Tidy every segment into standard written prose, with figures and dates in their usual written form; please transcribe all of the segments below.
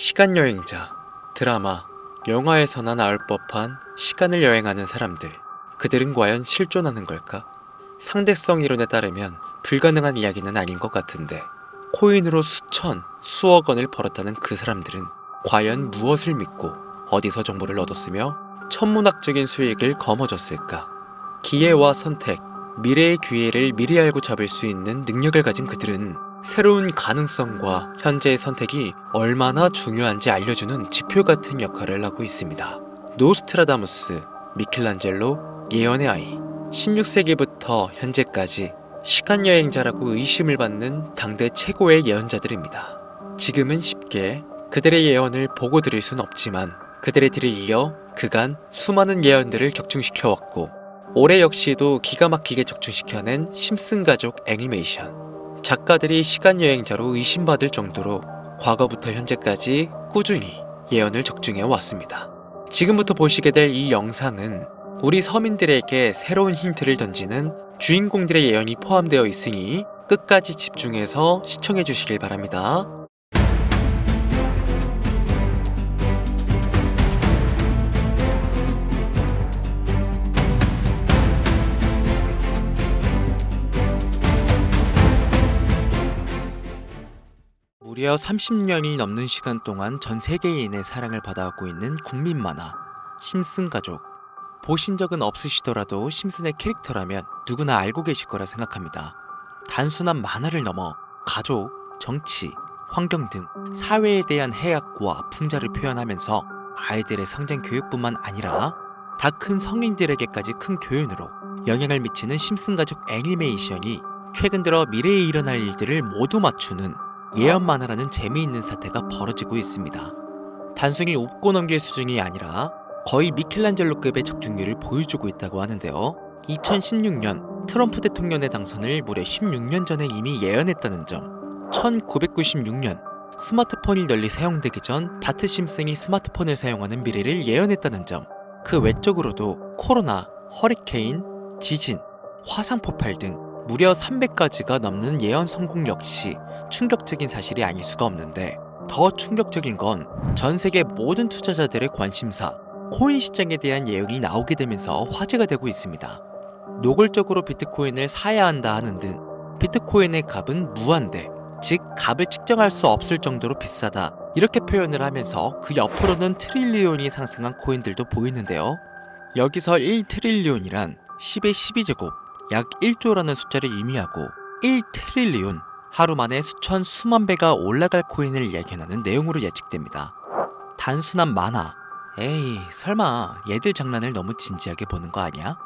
시간여행자, 드라마, 영화에서나 나올 법한 시간을 여행하는 사람들. 그들은 과연 실존하는 걸까? 상대성 이론에 따르면 불가능한 이야기는 아닌 것 같은데, 코인으로 수천, 수억 원을 벌었다는 그 사람들은 과연 무엇을 믿고 어디서 정보를 얻었으며 천문학적인 수익을 거머쥐었을까? 기회와 선택, 미래의 기회를 미리 알고 잡을 수 있는 능력을 가진 그들은 새로운 가능성과 현재의 선택이 얼마나 중요한지 알려주는 지표 같은 역할을 하고 있습니다. 노스트라다무스, 미켈란젤로, 예언의 아이. 16세기부터 현재까지 시간여행자라고 의심을 받는 당대 최고의 예언자들입니다. 지금은 쉽게 그들의 예언을 보고 들을 순 없지만 그들의 뒤를 이어 그간 수많은 예언들을 격중시켜왔고, 올해 역시도 기가 막히게 격중시켜낸 심슨 가족 애니메이션. 작가들이 시간여행자로 의심받을 정도로 과거부터 현재까지 꾸준히 예언을 적중해 왔습니다. 지금부터 보시게 될 이 영상은 우리 서민들에게 새로운 힌트를 던지는 주인공들의 예언이 포함되어 있으니 끝까지 집중해서 시청해 주시길 바랍니다. 무려 30년이 넘는 시간 동안 전 세계인의 사랑을 받아오고 있는 국민 만화 심슨 가족. 보신 적은 없으시더라도 심슨의 캐릭터라면 누구나 알고 계실 거라 생각합니다. 단순한 만화를 넘어 가족, 정치, 환경 등 사회에 대한 해악과 풍자를 표현하면서 아이들의 성장 교육뿐만 아니라 다 큰 성인들에게까지 큰 교훈으로 영향을 미치는 심슨 가족 애니메이션이 최근 들어 미래에 일어날 일들을 모두 맞추는 예언 만화라는 재미있는 사태가 벌어지고 있습니다. 단순히 웃고 넘길 수준이 아니라 거의 미켈란젤로급의 적중률을 보여주고 있다고 하는데요. 2016년 트럼프 대통령의 당선을 무려 16년 전에 이미 예언했다는 점, 1996년 스마트폰이 널리 사용되기 전 바트 심슨이 스마트폰을 사용하는 미래를 예언했다는 점, 그 외적으로도 코로나, 허리케인, 지진, 화산 폭발 등 무려 300가지가 넘는 예언 성공 역시 충격적인 사실이 아닐 수가 없는데, 더 충격적인 건 전 세계 모든 투자자들의 관심사, 코인 시장에 대한 예언이 나오게 되면서 화제가 되고 있습니다. 노골적으로 비트코인을 사야 한다 하는 등 비트코인의 값은 무한대, 즉 값을 측정할 수 없을 정도로 비싸다, 이렇게 표현을 하면서 그 옆으로는 트릴리온이 상승한 코인들도 보이는데요. 여기서 1트릴리온이란 10의 12제곱, 약 1조라는 숫자를 의미하고 1트릴리온, 하루 만에 수천 수만 배가 올라갈 코인을 예견하는 내용으로 예측됩니다. 단순한 만화, 에이 설마 얘들 장난을 너무 진지하게 보는 거 아니야?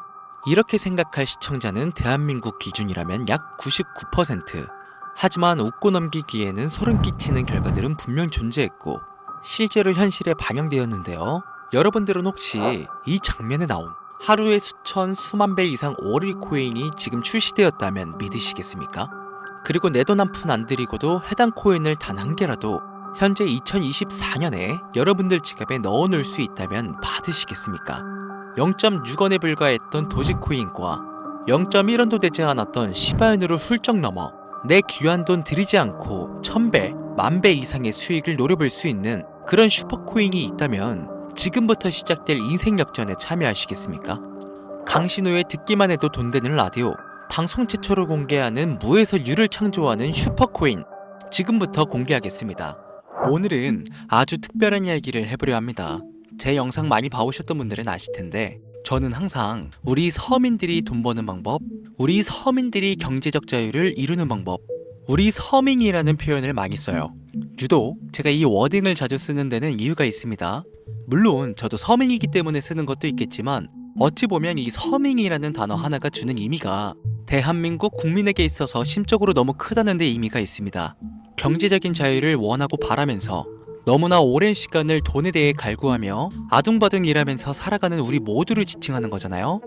이렇게 생각할 시청자는 대한민국 기준이라면 약 99%. 하지만 웃고 넘기기에는 소름 끼치는 결과들은 분명 존재했고 실제로 현실에 반영되었는데요. 여러분들은 혹시 이 장면에 나온 하루에 수천 수만 배 이상 오리 코인이 지금 출시되었다면 믿으시겠습니까? 그리고 내 돈 한 푼 안 들이고도 해당 코인을 단 한 개라도 현재 2024년에 여러분들 지갑에 넣어놓을 수 있다면 받으시겠습니까? 0.6원에 불과했던 도지코인과 0.1원도 되지 않았던 시바인으로 훌쩍 넘어 내 귀한 돈 들이지 않고 1000배, 10,000배 이상의 수익을 노려볼 수 있는 그런 슈퍼코인이 있다면 지금부터 시작될 인생 역전에 참여하시겠습니까? 강신우의 듣기만 해도 돈 되는 라디오, 방송 최초로 공개하는 무에서 유를 창조하는 슈퍼코인, 지금부터 공개하겠습니다. 오늘은 아주 특별한 이야기를 해보려 합니다. 제 영상 많이 봐오셨던 분들은 아실텐데, 저는 항상 우리 서민들이 돈 버는 방법, 우리 서민들이 경제적 자유를 이루는 방법, 우리 서민이라는 표현을 많이 써요. 유독 제가 이 워딩을 자주 쓰는 데는 이유가 있습니다. 물론 저도 서민이기 때문에 쓰는 것도 있겠지만, 어찌 보면 이 서민이라는 단어 하나가 주는 의미가 대한민국 국민에게 있어서 심적으로 너무 크다는 데 의미가 있습니다. 경제적인 자유를 원하고 바라면서 너무나 오랜 시간을 돈에 대해 갈구하며 아둥바둥 일하면서 살아가는 우리 모두를 지칭하는 거잖아요.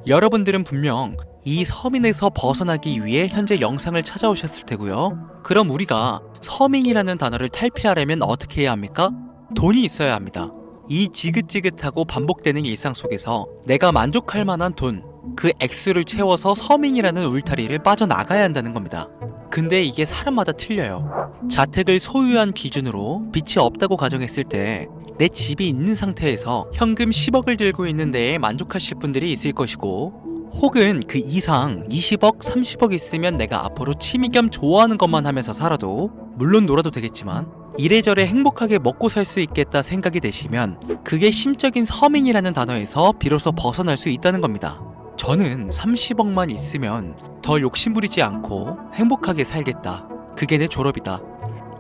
여러분들은 분명 이 서민에서 벗어나기 위해 현재 영상을 찾아오셨을 테고요. 그럼 우리가 서민이라는 단어를 탈피하려면 어떻게 해야 합니까? 돈이 있어야 합니다. 이 지긋지긋하고 반복되는 일상 속에서 내가 만족할 만한 돈, 그 액수를 채워서 서민이라는 울타리를 빠져나가야 한다는 겁니다. 근데 이게 사람마다 틀려요. 자택을 소유한 기준으로 빚이 없다고 가정했을 때 내 집이 있는 상태에서 현금 10억을 들고 있는 데에 만족하실 분들이 있을 것이고, 혹은 그 이상 20억, 30억 있으면 내가 앞으로 취미 겸 좋아하는 것만 하면서 살아도, 물론 놀아도 되겠지만 이래저래 행복하게 먹고 살 수 있겠다 생각이 되시면 그게 심적인 서민이라는 단어에서 비로소 벗어날 수 있다는 겁니다. 저는 30억만 있으면 더 욕심부리지 않고 행복하게 살겠다. 그게 내 졸업이다.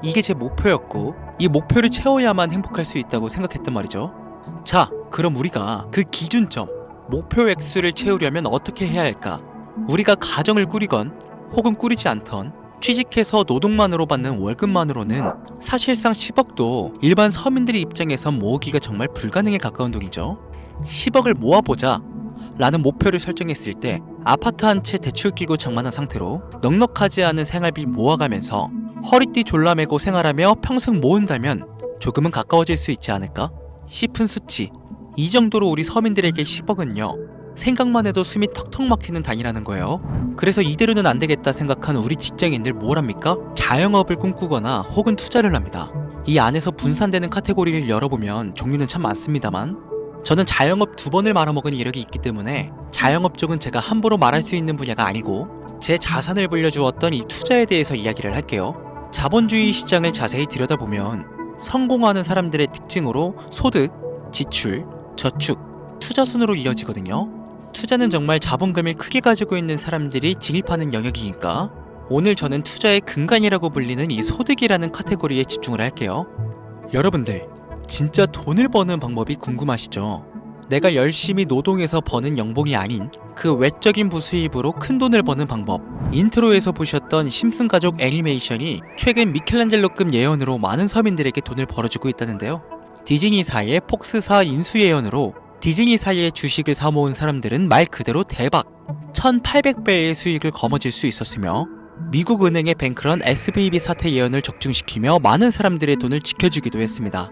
이게 제 목표였고, 이 목표를 채워야만 행복할 수 있다고 생각했단 말이죠. 자, 그럼 우리가 그 기준점, 목표 액수를 채우려면 어떻게 해야 할까? 우리가 가정을 꾸리건 혹은 꾸리지 않던 취직해서 노동만으로 받는 월급만으로는 사실상 10억도 일반 서민들의 입장에선 모으기가 정말 불가능에 가까운 돈이죠. 10억을 모아보자 라는 목표를 설정했을 때 아파트 한 채 대출 끼고 장만한 상태로 넉넉하지 않은 생활비 모아가면서 허리띠 졸라매고 생활하며 평생 모은다면 조금은 가까워질 수 있지 않을까 싶은 수치. 이 정도로 우리 서민들에게 10억은요, 생각만 해도 숨이 턱턱 막히는 단위라는 거예요. 그래서 이대로는 안 되겠다 생각한 우리 직장인들 뭘 합니까? 자영업을 꿈꾸거나 혹은 투자를 합니다. 이 안에서 분산되는 카테고리를 열어보면 종류는 참 많습니다만, 저는 자영업 2번을 말아먹은 이력이 있기 때문에 자영업 쪽은 제가 함부로 말할 수 있는 분야가 아니고 제 자산을 불려주었던 이 투자에 대해서 이야기를 할게요. 자본주의 시장을 자세히 들여다보면 성공하는 사람들의 특징으로 소득, 지출, 저축, 투자 순으로 이어지거든요. 투자는 정말 자본금을 크게 가지고 있는 사람들이 진입하는 영역이니까 오늘 저는 투자의 근간이라고 불리는 이 소득이라는 카테고리에 집중을 할게요. 여러분들, 진짜 돈을 버는 방법이 궁금하시죠? 내가 열심히 노동해서 버는 연봉이 아닌 그 외적인 부수입으로 큰 돈을 버는 방법. 인트로에서 보셨던 심슨 가족 애니메이션이 최근 미켈란젤로급 예언으로 많은 서민들에게 돈을 벌어주고 있다는데요. 디즈니사의 폭스사 인수 예언으로 디즈니사의 주식을 사모은 사람들은 말 그대로 대박 1800배의 수익을 거머쥘 수 있었으며, 미국 은행의 뱅크런 SVB 사태 예언을 적중시키며 많은 사람들의 돈을 지켜주기도 했습니다.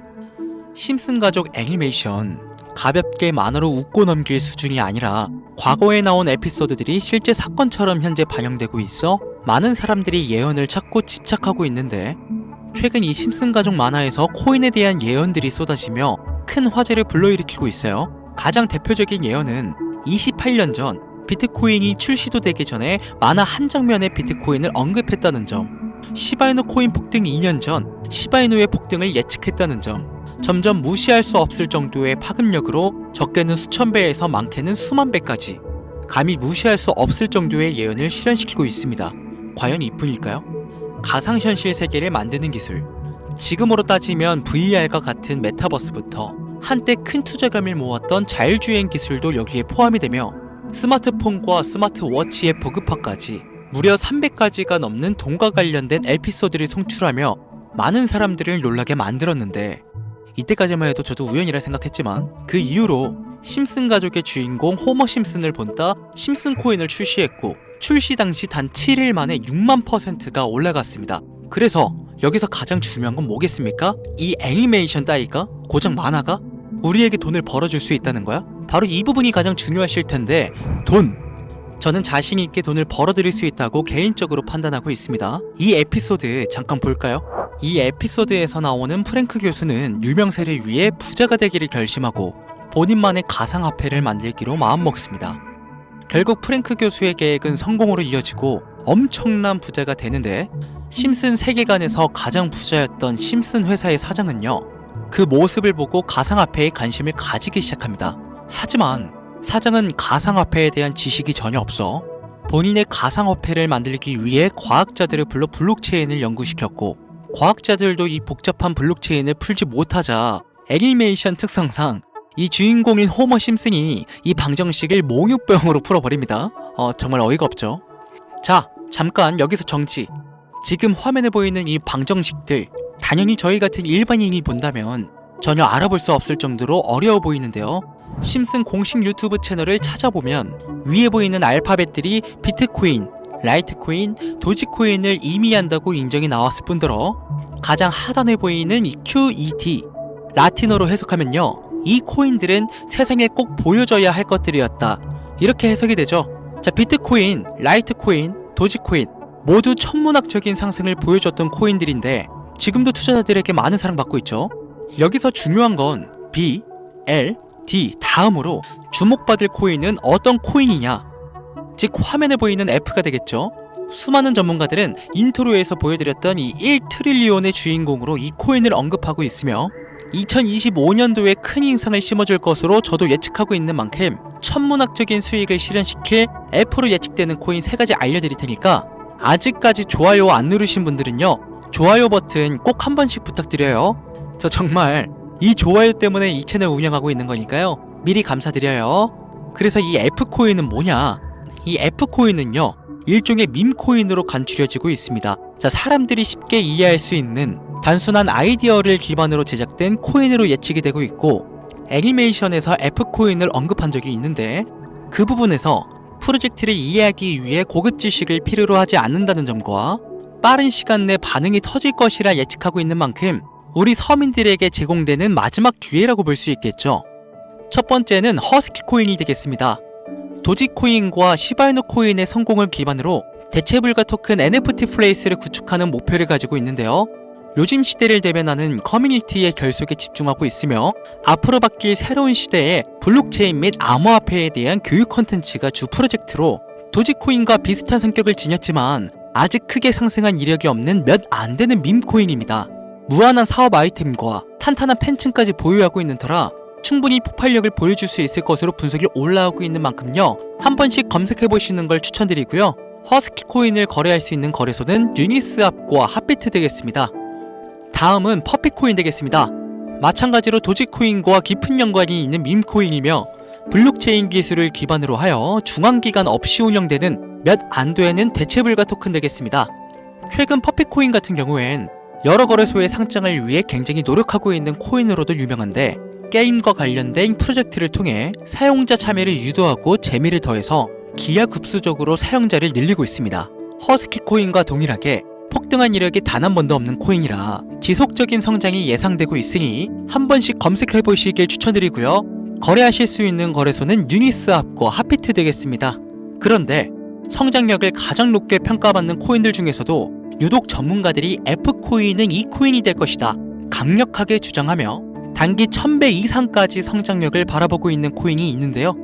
심슨 가족 애니메이션, 가볍게 만화로 웃고 넘길 수준이 아니라 과거에 나온 에피소드들이 실제 사건처럼 현재 반영되고 있어 많은 사람들이 예언을 찾고 집착하고 있는데, 최근 이 심슨 가족 만화에서 코인에 대한 예언들이 쏟아지며 큰 화제를 불러일으키고 있어요. 가장 대표적인 예언은 28년 전 비트코인이 출시도 되기 전에 만화 한 장면에 비트코인을 언급했다는 점, 시바이누 코인 폭등 2년 전 시바이누의 폭등을 예측했다는 점, 점점 무시할 수 없을 정도의 파급력으로 적게는 수천 배에서 많게는 수만 배까지 감히 무시할 수 없을 정도의 예언을 실현시키고 있습니다. 과연 이뿐일까요? 가상현실 세계를 만드는 기술, 지금으로 따지면 VR과 같은 메타버스부터 한때 큰 투자금을 모았던 자율주행 기술도 여기에 포함이 되며 스마트폰과 스마트워치의 보급화까지 무려 300가지가 넘는 돈과 관련된 에피소드를 송출하며 많은 사람들을 놀라게 만들었는데, 이때까지만 해도 저도 우연이라 생각했지만 그 이후로 심슨 가족의 주인공 호머 심슨을 본따 심슨 코인을 출시했고, 출시 당시 단 7일 만에 6만%가 올라갔습니다. 그래서 여기서 가장 중요한 건 뭐겠습니까? 이 애니메이션 따위가, 고작 만화가 우리에게 돈을 벌어줄 수 있다는 거야? 바로 이 부분이 가장 중요하실 텐데, 돈! 저는 자신 있게 돈을 벌어들일 수 있다고 개인적으로 판단하고 있습니다. 이 에피소드 잠깐 볼까요? 이 에피소드에서 나오는 프랭크 교수는 유명세를 위해 부자가 되기를 결심하고 본인만의 가상화폐를 만들기로 마음먹습니다. 결국 프랭크 교수의 계획은 성공으로 이어지고 엄청난 부자가 되는데, 심슨 세계관에서 가장 부자였던 심슨 회사의 사장은요, 그 모습을 보고 가상화폐에 관심을 가지기 시작합니다. 하지만 사장은 가상화폐에 대한 지식이 전혀 없어 본인의 가상화폐를 만들기 위해 과학자들을 불러 블록체인을 연구시켰고, 과학자들도 이 복잡한 블록체인을 풀지 못하자 애니메이션 특성상 이 주인공인 호머 심슨이 이 방정식을 몽유병으로 풀어버립니다. 정말 어이가 없죠. 자, 잠깐 여기서 정지. 지금 화면에 보이는 이 방정식들, 당연히 저희 같은 일반인이 본다면 전혀 알아볼 수 없을 정도로 어려워 보이는데요. 심슨 공식 유튜브 채널을 찾아보면 위에 보이는 알파벳들이 비트코인, 라이트코인, 도지코인을 의미한다고 인정이 나왔을 뿐더러 가장 하단에 보이는 이 QET, 라틴어로 해석하면요, 이 코인들은 세상에 꼭 보여줘야 할 것들이었다, 이렇게 해석이 되죠. 자, 비트코인, 라이트코인, 도지코인, 모두 천문학적인 상승을 보여줬던 코인들인데 지금도 투자자들에게 많은 사랑받고 있죠. 여기서 중요한 건 B, L, D 다음으로 주목받을 코인은 어떤 코인이냐, 즉 화면에 보이는 F가 되겠죠. 수많은 전문가들은 인트로에서 보여드렸던 이 1트릴리온의 주인공으로 이 코인을 언급하고 있으며 2025년도에 큰 인상을 심어줄 것으로 저도 예측하고 있는 만큼 천문학적인 수익을 실현시킬 F로 예측되는 코인 3가지 알려드릴 테니까 아직까지 좋아요 안 누르신 분들은요, 좋아요 버튼 꼭 한 번씩 부탁드려요. 저 정말 이 좋아요 때문에 이 채널 운영하고 있는 거니까요, 미리 감사드려요. 그래서 이 F코인은 뭐냐? 이 F코인은요, 일종의 밈코인으로 간추려지고 있습니다. 자, 사람들이 쉽게 이해할 수 있는 단순한 아이디어를 기반으로 제작된 코인으로 예측이 되고 있고, 애니메이션에서 F코인을 언급한 적이 있는데 그 부분에서 프로젝트를 이해하기 위해 고급 지식을 필요로 하지 않는다는 점과 빠른 시간 내 반응이 터질 것이라 예측하고 있는 만큼 우리 서민들에게 제공되는 마지막 기회라고 볼 수 있겠죠. 첫 번째는 허스키 코인이 되겠습니다. 도지코인과 시바이누 코인의 성공을 기반으로 대체불가 토큰 NFT 플레이스를 구축하는 목표를 가지고 있는데요. 요즘 시대를 대변하는 커뮤니티의 결속에 집중하고 있으며 앞으로 바뀔 새로운 시대에 블록체인 및 암호화폐에 대한 교육 콘텐츠가 주 프로젝트로 도지코인과 비슷한 성격을 지녔지만 아직 크게 상승한 이력이 없는 몇 안 되는 밈코인입니다. 무한한 사업 아이템과 탄탄한 팬층까지 보유하고 있는 터라 충분히 폭발력을 보여줄 수 있을 것으로 분석이 올라오고 있는 만큼요, 한 번씩 검색해보시는 걸 추천드리고요. 허스키 코인을 거래할 수 있는 거래소는 유니스왑과 핫비트 되겠습니다. 다음은 퍼피코인 되겠습니다. 마찬가지로 도지코인과 깊은 연관이 있는 밈코인이며 블록체인 기술을 기반으로 하여 중앙기관 없이 운영되는 몇 안 되는 대체불가 토큰 되겠습니다. 최근 퍼피코인 같은 경우엔 여러 거래소의 상장을 위해 굉장히 노력하고 있는 코인으로도 유명한데, 게임과 관련된 프로젝트를 통해 사용자 참여를 유도하고 재미를 더해서 기하급수적으로 사용자를 늘리고 있습니다. 허스키 코인과 동일하게 폭등한 이력이 단 한 번도 없는 코인이라 지속적인 성장이 예상되고 있으니 한 번씩 검색해보시길 추천드리고요. 거래하실 수 있는 거래소는 유니스왑과 핫비트 되겠습니다. 그런데 성장력을 가장 높게 평가받는 코인들 중에서도 유독 전문가들이 F코인은 이 코인이 될 것이다 강력하게 주장하며 단기 1000배 이상까지 성장력을 바라보고 있는 코인이 있는데요.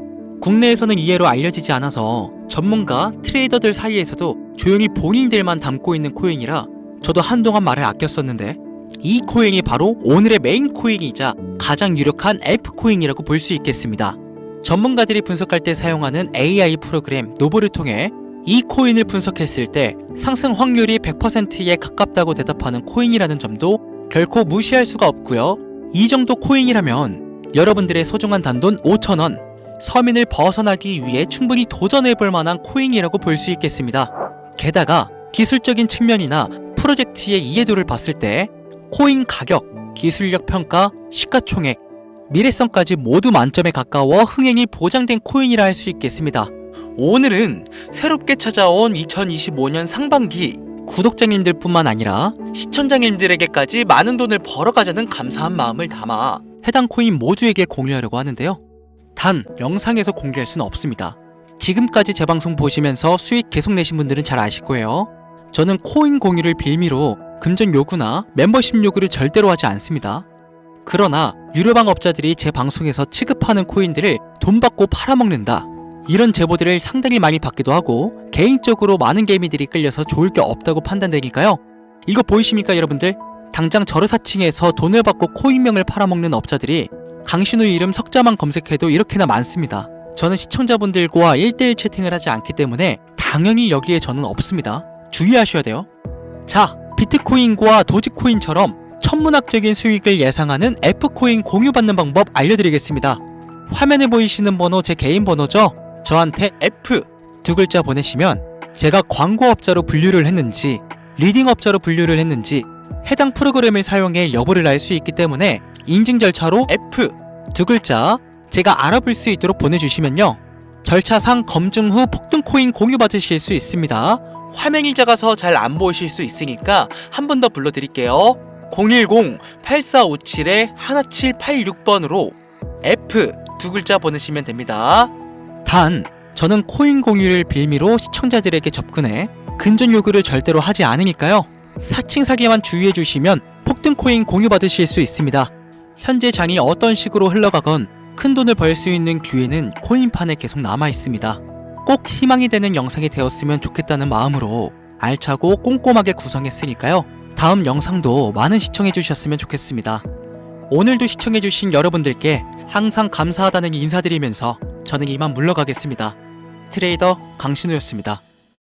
국내에서는 이해로 알려지지 않아서 전문가, 트레이더들 사이에서도 조용히 본인들만 담고 있는 코인이라 저도 한동안 말을 아꼈었는데, 이 코인이 바로 오늘의 메인 코인이자 가장 유력한 F코인이라고 볼 수 있겠습니다. 전문가들이 분석할 때 사용하는 AI 프로그램 노보를 통해 이 코인을 분석했을 때 상승 확률이 100%에 가깝다고 대답하는 코인이라는 점도 결코 무시할 수가 없고요. 이 정도 코인이라면 여러분들의 소중한 단돈 5,000원, 서민을 벗어나기 위해 충분히 도전해볼 만한 코인이라고 볼 수 있겠습니다. 게다가 기술적인 측면이나 프로젝트의 이해도를 봤을 때 코인 가격, 기술력 평가, 시가총액, 미래성까지 모두 만점에 가까워 흥행이 보장된 코인이라 할 수 있겠습니다. 오늘은 새롭게 찾아온 2025년 상반기 구독자님들 뿐만 아니라 시청자님들에게까지 많은 돈을 벌어가자는 감사한 마음을 담아 해당 코인 모두에게 공유하려고 하는데요. 단 영상에서 공개할 수는 없습니다. 지금까지 제 방송 보시면서 수익 계속 내신 분들은 잘 아실 거예요. 저는 코인 공유를 빌미로 금전 요구나 멤버십 요구를 절대로 하지 않습니다. 그러나 유료방 업자들이 제 방송에서 취급하는 코인들을 돈 받고 팔아먹는다, 이런 제보들을 상당히 많이 받기도 하고 개인적으로 많은 개미들이 끌려서 좋을 게 없다고 판단되니까요. 이거 보이십니까 여러분들? 당장 저르사칭에서 돈을 받고 코인명을 팔아먹는 업자들이 강신우 이름 석자만 검색해도 이렇게나 많습니다. 저는 시청자분들과 1대1 채팅을 하지 않기 때문에 당연히 여기에 저는 없습니다. 주의하셔야 돼요. 자, 비트코인과 도지코인처럼 천문학적인 수익을 예상하는 F코인 공유받는 방법 알려드리겠습니다. 화면에 보이시는 번호 제 개인 번호죠? 저한테 F 두 글자 보내시면 제가 광고업자로 분류를 했는지 리딩업자로 분류를 했는지 해당 프로그램을 사용해 여부를 알 수 있기 때문에 인증 절차로 F 두 글자 제가 알아볼 수 있도록 보내주시면요, 절차상 검증 후 폭등 코인 공유 받으실 수 있습니다. 화면이 작아서 잘 안 보이실 수 있으니까 한 번 더 불러드릴게요. 010-8457-1786번으로 F 두 글자 보내시면 됩니다. 단 저는 코인 공유를 빌미로 시청자들에게 접근해 근전 요구를 절대로 하지 않으니까요. 사칭 사기만 주의해 주시면 폭등 코인 공유 받으실 수 있습니다. 현재 장이 어떤 식으로 흘러가건 큰 돈을 벌 수 있는 기회는 코인판에 계속 남아 있습니다. 꼭 희망이 되는 영상이 되었으면 좋겠다는 마음으로 알차고 꼼꼼하게 구성했으니까요. 다음 영상도 많은 시청해 주셨으면 좋겠습니다. 오늘도 시청해 주신 여러분들께 항상 감사하다는 인사드리면서 저는 이만 물러가겠습니다. 트레이더 강신우였습니다.